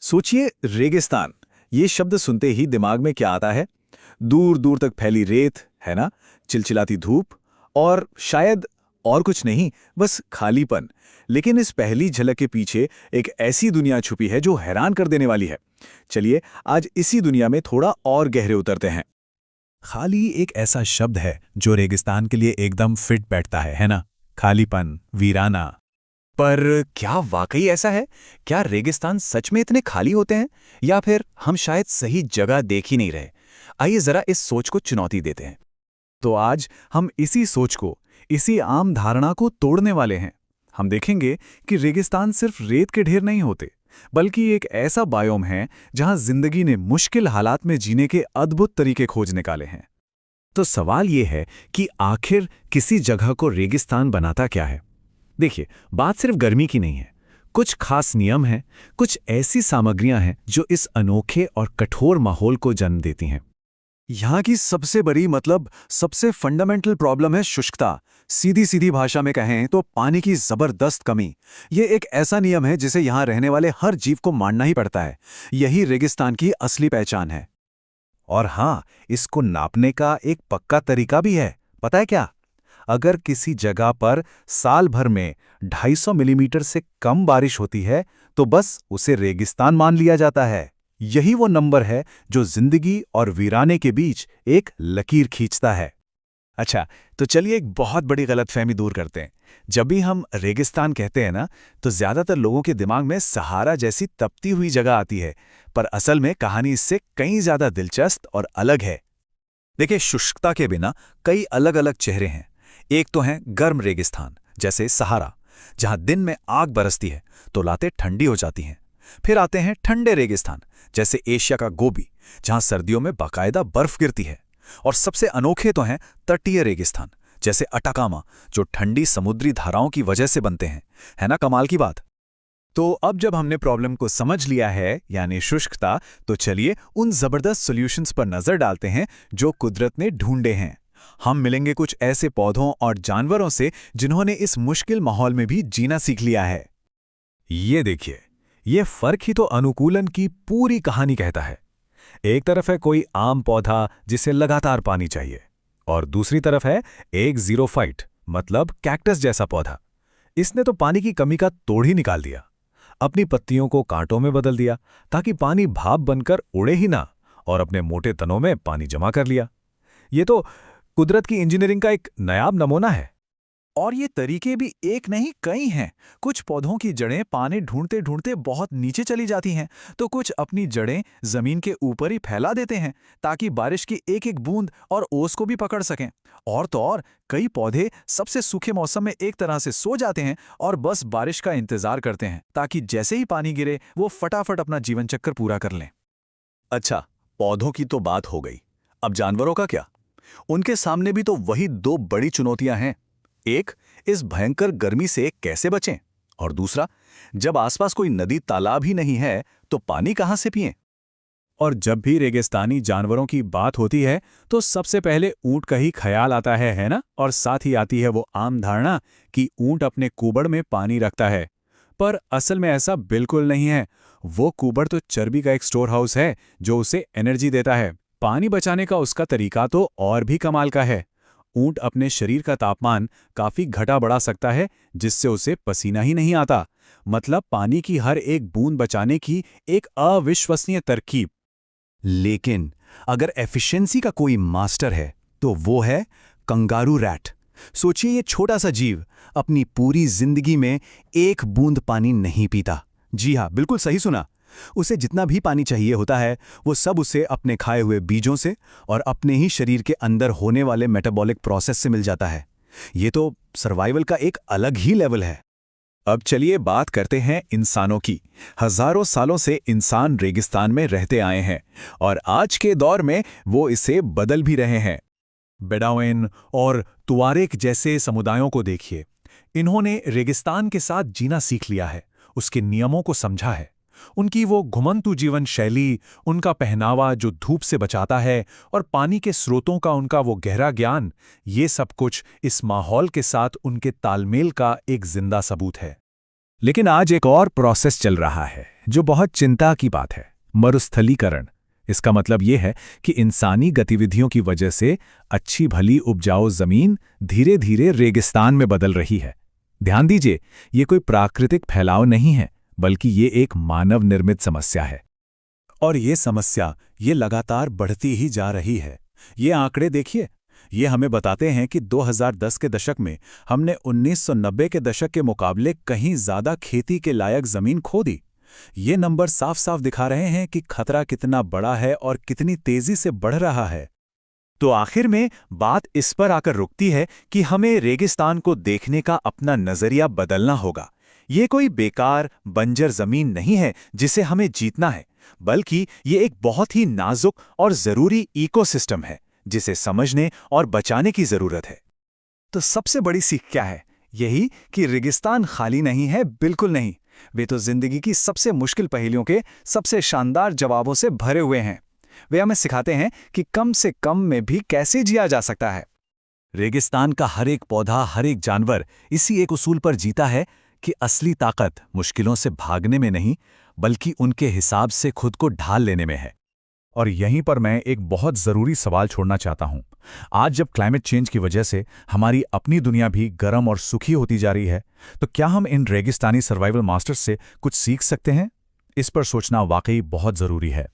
सोचिए, रेगिस्तान। ये शब्द सुनते ही दिमाग में क्या आता है? दूर दूर तक फैली रेत, है ना? चिलचिलाती धूप और शायद और कुछ नहीं, बस खालीपन। लेकिन इस पहली झलक के पीछे एक ऐसी दुनिया छुपी है जो हैरान कर देने वाली है। चलिए आज इसी दुनिया में थोड़ा और गहरे उतरते हैं। खाली एक ऐसा शब्द है जो रेगिस्तान के लिए एकदम फिट बैठता है ना? खालीपन, वीराना। पर क्या वाकई ऐसा है? क्या रेगिस्तान सच में इतने खाली होते हैं, या फिर हम शायद सही जगह देख ही नहीं रहे? आइए जरा इस सोच को चुनौती देते हैं। तो आज हम इसी सोच को, इसी आम धारणा को तोड़ने वाले हैं। हम देखेंगे कि रेगिस्तान सिर्फ रेत के ढेर नहीं होते, बल्कि एक ऐसा बायोम है जहां जिंदगी ने मुश्किल हालात में जीने के अद्भुत तरीके खोज निकाले हैं। तो सवाल यह है कि आखिर किसी जगह को रेगिस्तान बनाता क्या है? देखिए, बात सिर्फ गर्मी की नहीं है। कुछ खास नियम हैं, कुछ ऐसी सामग्रियां हैं जो इस अनोखे और कठोर माहौल को जन्म देती हैं। यहाँ की सबसे बड़ी सबसे फंडामेंटल प्रॉब्लम है शुष्कता। सीधी सीधी भाषा में कहें तो पानी की जबरदस्त कमी। ये एक ऐसा नियम है जिसे यहाँ रहने वाले हर जीव को मानना ही पड़ता है। यही रेगिस्तान की असली पहचान है। और हाँ, इसको नापने का एक पक्का तरीका भी है। पता है क्या? अगर किसी जगह पर साल भर में 250 मिलीमीटर से कम बारिश होती है तो बस उसे रेगिस्तान मान लिया जाता है। यही वो नंबर है जो जिंदगी और वीराने के बीच एक लकीर खींचता है। अच्छा, तो चलिए एक बहुत बड़ी गलतफहमी दूर करते हैं। जब भी हम रेगिस्तान कहते हैं ना, तो ज्यादातर लोगों के दिमाग में सहारा जैसी तपती हुई जगह आती है। पर असल में कहानी इससे कहीं ज्यादा दिलचस्प और अलग है। देखिए, शुष्कता के बिना कई अलग अलग चेहरे हैं। एक तो है गर्म रेगिस्तान, जैसे सहारा, जहां दिन में आग बरसती है तो रातें ठंडी हो जाती हैं। फिर आते हैं ठंडे रेगिस्तान, जैसे एशिया का गोबी, जहां सर्दियों में बाकायदा बर्फ गिरती है। और सबसे अनोखे तो हैं तटीय रेगिस्तान, जैसे अटाकामा, जो ठंडी समुद्री धाराओं की वजह से बनते हैं। है ना कमाल की बात? तो अब जब हमने प्रॉब्लम को समझ लिया है, यानी शुष्कता, तो चलिए उन जबरदस्त सॉल्यूशंस पर नजर डालते हैं जो कुदरत ने ढूंढे हैं। हम मिलेंगे कुछ ऐसे पौधों और जानवरों से जिन्होंने इस मुश्किल माहौल में भी जीना सीख लिया है। ये देखिए, ये फर्क ही तो अनुकूलन की पूरी कहानी कहता है। एक तरफ है कोई आम पौधा जिसे लगातार पानी चाहिए, और दूसरी तरफ है एक ज़ीरोफाइट, मतलब कैक्टस जैसा पौधा। इसने तो पानी की कमी का तोड़ ही निकाल दिया। अपनी पत्तियों को कांटों में बदल दिया ताकि पानी भाप बनकर उड़े ही ना, और अपने मोटे तनों में पानी जमा कर लिया। ये तो कुदरत की इंजीनियरिंग का एक नायाब नमूना है। और ये तरीके भी एक नहीं कई हैं। कुछ पौधों की जड़ें पानी ढूंढते ढूंढते बहुत नीचे चली जाती हैं, तो कुछ अपनी जड़ें जमीन के ऊपर ही फैला देते हैं ताकि बारिश की एक एक बूंद और ओस को भी पकड़ सकें। और तो और, कई पौधे सबसे सूखे मौसम में एक तरह से सो जाते हैं और बस बारिश का इंतजार करते हैं ताकि जैसे ही पानी गिरे वो फटाफट अपना जीवन चक्कर पूरा कर लें। अच्छा, पौधों की तो बात हो गई। अब जानवरों का क्या? उनके सामने भी तो वही दो बड़ी चुनौतियां हैं। एक, इस भयंकर गर्मी से कैसे बचें, और दूसरा, जब आसपास कोई नदी तालाब ही नहीं है तो पानी कहां से पिएं? और जब भी रेगिस्तानी जानवरों की बात होती है तो सबसे पहले ऊंट का ही ख्याल आता है ना? और साथ ही आती है वो आम धारणा कि ऊंट अपने कुबड़ में पानी रखता है। पर असल में ऐसा बिल्कुल नहीं है। वो कुबड़ तो चर्बी का एक स्टोर हाउस है जो उसे एनर्जी देता है। पानी बचाने का उसका तरीका तो और भी कमाल का है। ऊंट अपने शरीर का तापमान काफी घटा बढ़ा सकता है, जिससे उसे पसीना ही नहीं आता। मतलब पानी की हर एक बूंद बचाने की एक अविश्वसनीय तरकीब। लेकिन अगर एफिशिएंसी का कोई मास्टर है तो वो है कंगारू रैट। सोचिए, ये छोटा सा जीव अपनी पूरी जिंदगी में एक बूंद पानी नहीं पीता। जी हाँ, बिल्कुल सही सुना। उसे जितना भी पानी चाहिए होता है वो सब उसे अपने खाए हुए बीजों से और अपने ही शरीर के अंदर होने वाले मेटाबॉलिक प्रोसेस से मिल जाता है। ये तो सर्वाइवल का एक अलग ही लेवल है। अब चलिए बात करते हैं इंसानों की। हजारों सालों से इंसान रेगिस्तान में रहते आए हैं और आज के दौर में वो इसे बदल भी रहे हैं। बेडाउइन और तुआरेग जैसे समुदायों को देखिए। इन्होंने रेगिस्तान के साथ जीना सीख लिया है, उसके नियमों को समझा है। उनकी वो घुमंतु जीवन शैली, उनका पहनावा जो धूप से बचाता है, और पानी के स्रोतों का उनका वो गहरा ज्ञान, ये सब कुछ इस माहौल के साथ उनके तालमेल का एक जिंदा सबूत है। लेकिन आज एक और प्रोसेस चल रहा है जो बहुत चिंता की बात है, मरुस्थलीकरण। इसका मतलब ये है कि इंसानी गतिविधियों की वजह से अच्छी भली उपजाऊ जमीन धीरे धीरे रेगिस्तान में बदल रही है। ध्यान दीजिए, ये कोई प्राकृतिक फैलाव नहीं है, बल्कि ये एक मानव निर्मित समस्या है। और ये समस्या ये लगातार बढ़ती ही जा रही है। ये आंकड़े देखिए, ये हमें बताते हैं कि 2010 के दशक में हमने 1990 के दशक के मुकाबले कहीं ज्यादा खेती के लायक जमीन खो दी। ये नंबर साफ साफ दिखा रहे हैं कि खतरा कितना बड़ा है और कितनी तेजी से बढ़ रहा है। तो आखिर में बात इस पर आकर रुकती है कि हमें रेगिस्तान को देखने का अपना नजरिया बदलना होगा। ये कोई बेकार बंजर जमीन नहीं है जिसे हमें जीतना है, बल्कि ये एक बहुत ही नाजुक और जरूरी इकोसिस्टम है जिसे समझने और बचाने की जरूरत है। तो सबसे बड़ी सीख क्या है? यही कि रेगिस्तान खाली नहीं है, बिल्कुल नहीं। वे तो जिंदगी की सबसे मुश्किल पहेलियों के सबसे शानदार जवाबों से भरे हुए हैं। वे हमें सिखाते हैं कि कम से कम में भी कैसे जिया जा सकता है। रेगिस्तान का हर एक पौधा, हर एक जानवर इसी एक उसूल पर जीता है कि असली ताकत मुश्किलों से भागने में नहीं, बल्कि उनके हिसाब से खुद को ढाल लेने में है। और यहीं पर मैं एक बहुत ज़रूरी सवाल छोड़ना चाहता हूं। आज जब क्लाइमेट चेंज की वजह से हमारी अपनी दुनिया भी गर्म और सुखी होती जा रही है, तो क्या हम इन रेगिस्तानी सर्वाइवल मास्टर्स से कुछ सीख सकते हैं? इस पर सोचना वाकई बहुत ज़रूरी है।